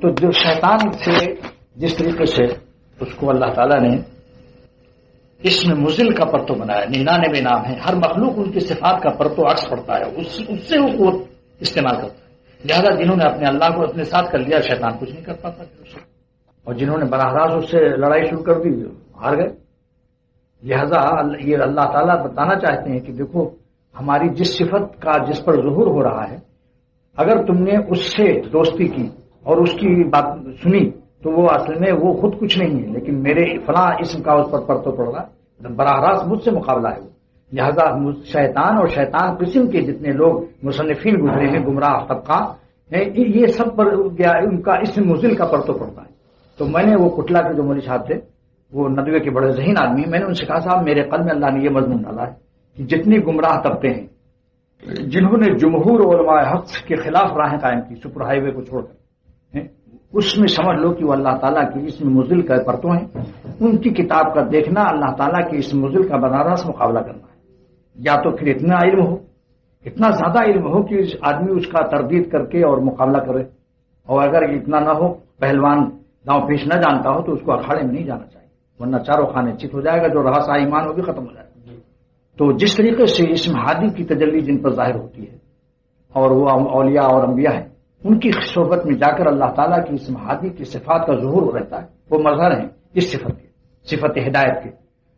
تو جو شیطان سے جس طریقے سے اس کو اللہ تعالیٰ نے اس میں مزل کا پرتو بنایا، 99 نام ہے، ہر مخلوق ان کی صفات کا پرتو عکس پڑتا ہے، اس سے وہ قوت استعمال کرتا ہے. لہذا جنہوں نے اپنے اللہ کو اپنے ساتھ کر لیا، شیطان کچھ نہیں کر پاتا، اور جنہوں نے براہ راست اس سے لڑائی شروع کر دی ہار گئے. لہذا یہ اللہ تعالیٰ بتانا چاہتے ہیں کہ دیکھو ہماری جس صفت کا جس پر ظہور ہو رہا ہے، اگر تم نے اس سے دوستی کی اور اس کی بات سنی تو وہ اصل میں وہ خود کچھ نہیں ہے، لیکن میرے فلاں اسم کا اس پر پرتو پڑ رہا، براہ راست مجھ سے مقابلہ ہے وہ. لہذا شیطان اور شیطان قسم کے جتنے لوگ مصنفین گزرے ہیں گمراہ طبقہ، یہ سب پر ان کا اسم مزل کا پرتو پڑتا ہے. تو میں نے وہ کٹلا کے جو مولوی صاحب تھے، وہ ندوے کے بڑے ذہین آدمی، میں نے ان سے کہا صاحب میرے قلب میں اللہ نے یہ مضمون ڈالا ہے کہ جتنی گمراہ طبقے ہیں جنہوں نے جمہور علماء حق کے خلاف راہیں قائم کی سپر ہائی وے کو چھوڑ کر، اس میں سمجھ لو کہ وہ اللہ تعالیٰ کی اس میں مزل کا پرتو ہیں. ان کی کتاب کا دیکھنا اللہ تعالیٰ کی اس مزل کا بنارس مقابلہ کرنا ہے. یا تو پھر اتنا علم ہو، اتنا زیادہ علم ہو کہ آدمی اس کا تردید کر کے اور مقابلہ کرے، اور اگر اتنا نہ ہو، پہلوان داؤں پیش نہ جانتا ہو، تو اس کو اکھاڑے میں نہیں جانا چاہیے، ورنہ چاروں خانے چت ہو جائے گا، جو رہا سا ایمان ہوگی ختم ہو جائے گا. تو جس طریقے سے اسم ہادی کی تجلی جن پر ظاہر ہوتی ہے اور وہ اولیاء اور انبیاء ہیں، ان کی صحبت میں جا کر اللہ تعالیٰ کی اسم ہادی کی صفات کا ظہور رہتا ہے، وہ مظہر ہیں اس صفت کے، صفت ہدایت کے.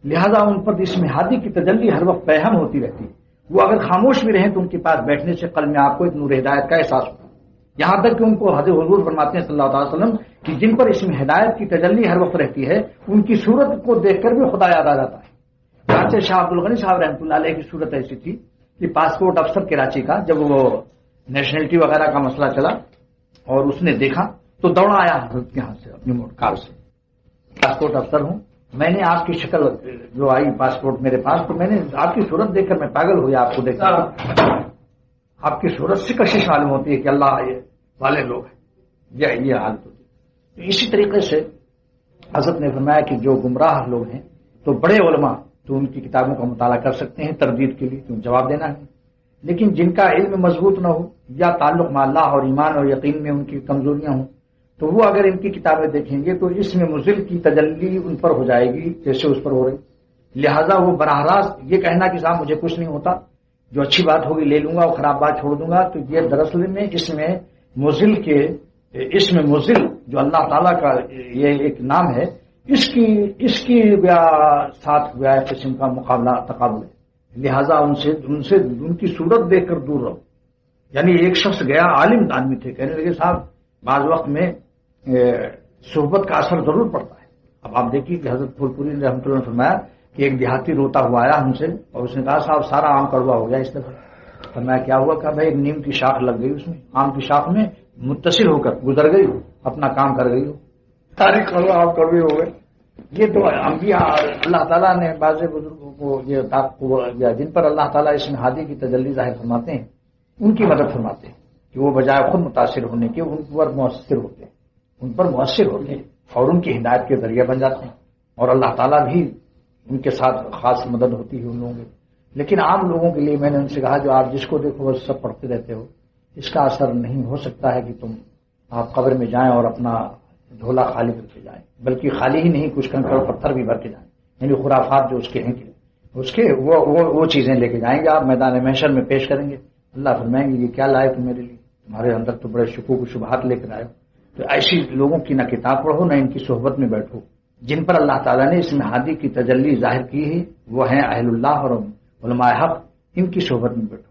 لہذا ان پر اسم ہادی کی تجلی ہر وقت پیہم ہوتی رہتی ہے. وہ اگر خاموش بھی رہیں تو ان کے پاس بیٹھنے سے قلب میں آپ کو ایک نور ہدایت کا احساس ہوتا ہے. یہاں تک کہ ان کو حضرت حضور فرماتے ہیں صلی اللہ علیہ وسلم کہ جن پر اسم ہدایت کی تجلی ہر وقت رہتی ہے، ان کی صورت کو دیکھ کر بھی خدا یاد آ جاتا ہے. چانچہ شاہ عبد الغنی صاحب رحمۃ اللہ علیہ کی صورت ایسی تھی کہ پاسپورٹ افسر کراچی کا، جب وہ نیشنلٹی وغیرہ کا مسئلہ چلا اور اس نے دیکھا تو دوڑا آیا حضرت کے ہاتھ سے اپنی کار سے، پاسپورٹ افسر ہوں، میں نے آپ کی شکل جو آئی پاسپورٹ میرے پاس، تو میں نے آپ کی صورت دیکھ کر میں پاگل ہوئی. آپ کو دیکھ کر آپ کی صورت سے کشش معلوم ہوتی ہے کہ اللہ والے لوگ ہیں، یہ حالت ہوتی ہے. اسی طریقے سے حضرت نے فرمایا کہ جو گمراہ لوگ ہیں تو بڑے علماء تو ان کی کتابوں کا مطالعہ کر سکتے ہیں تردید کے لیے، کیوں جواب دینا ہے، لیکن جن کا علم مضبوط نہ ہو یا تعلق مع اللہ اور ایمان اور یقین میں ان کی کمزوریاں ہوں، تو وہ اگر ان کی کتابیں دیکھیں گے تو اس میں مزل کی تجلی ان پر ہو جائے گی جیسے اس پر ہو رہی. لہذا وہ براہ راست یہ کہنا کہ صاحب مجھے کچھ نہیں ہوتا، جو اچھی بات ہوگی لے لوں گا اور خراب بات چھوڑ دوں گا، تو یہ دراصل میں اس میں مزل کے اس میں مزل جو اللہ تعالیٰ کا یہ ایک نام ہے، اس کی ساتھ قسم کا مقابلہ تقابل ہے. لہذا ان سے ان کی صورت دیکھ کر دور رہو. یعنی ایک شخص گیا، عالم آدمی تھے، کہنے لگے صاحب بعض وقت میں صحبت کا اثر ضرور پڑتا ہے. اب آپ دیکھیے کہ حضرت پھول پوری رحمۃ اللہ نے فرمایا کہ ایک دیہاتی روتا ہوا آیا ہم سے اور اس نے کہا صاحب سارا آم کڑوا ہو گیا اس دفعہ. فرمایا کیا ہوا؟ کہا بھائی ایک نیم کی شاخ لگ گئی، اس میں آم کی شاخ میں متصل ہو کر گزر گئی، اپنا کام کر گئی ہو، ساری کڑوا آم کڑوے ہو گئے. یہ تو انبیاء اللہ تعالیٰ نے بعض بزرگوں کو یہ جن پر اللہ تعالیٰ اس میں ہادی کی تجلی ظاہر فرماتے ہیں، ان کی مدد فرماتے ہیں کہ وہ بجائے خود متاثر ہونے کے ان پر مؤثر ہوتے ہیں، ان پر مؤثر ہوتے ہیں اور ان کی ہدایت کے ذریعہ بن جاتے ہیں، اور اللہ تعالیٰ بھی ان کے ساتھ خاص مدد ہوتی ہے ان لوگوں کی. لیکن عام لوگوں کے لیے میں نے ان سے کہا جو آپ جس کو دیکھو وہ سب پڑھتے رہتے ہو، اس کا اثر نہیں ہو سکتا ہے کہ تم آپ قبر میں جائیں اور اپنا جھولا خالی کر کے جائیں، بلکہ خالی ہی نہیں کچھ کنکر پتھر بھی بھر کے جائیں. یعنی خرافات جو اس کے ہیں اس کے وہ چیزیں لے کے جائیں گے، آپ میدان محشر میں پیش کریں گے. اللہ فرمائیں گے یہ کیا لائے تم میرے لیے، تمہارے اندر تو بڑے شکوک و شبہات لے کر آئے ہو. تو ایسی لوگوں کی نہ کتاب پڑھو نہ ان کی صحبت میں بیٹھو. جن پر اللہ تعالیٰ نے اس میں ہادی کی تجلی ظاہر کی ہے وہ ہیں اہل اللہ اور علماء حق، ان کی صحبت میں بیٹھو.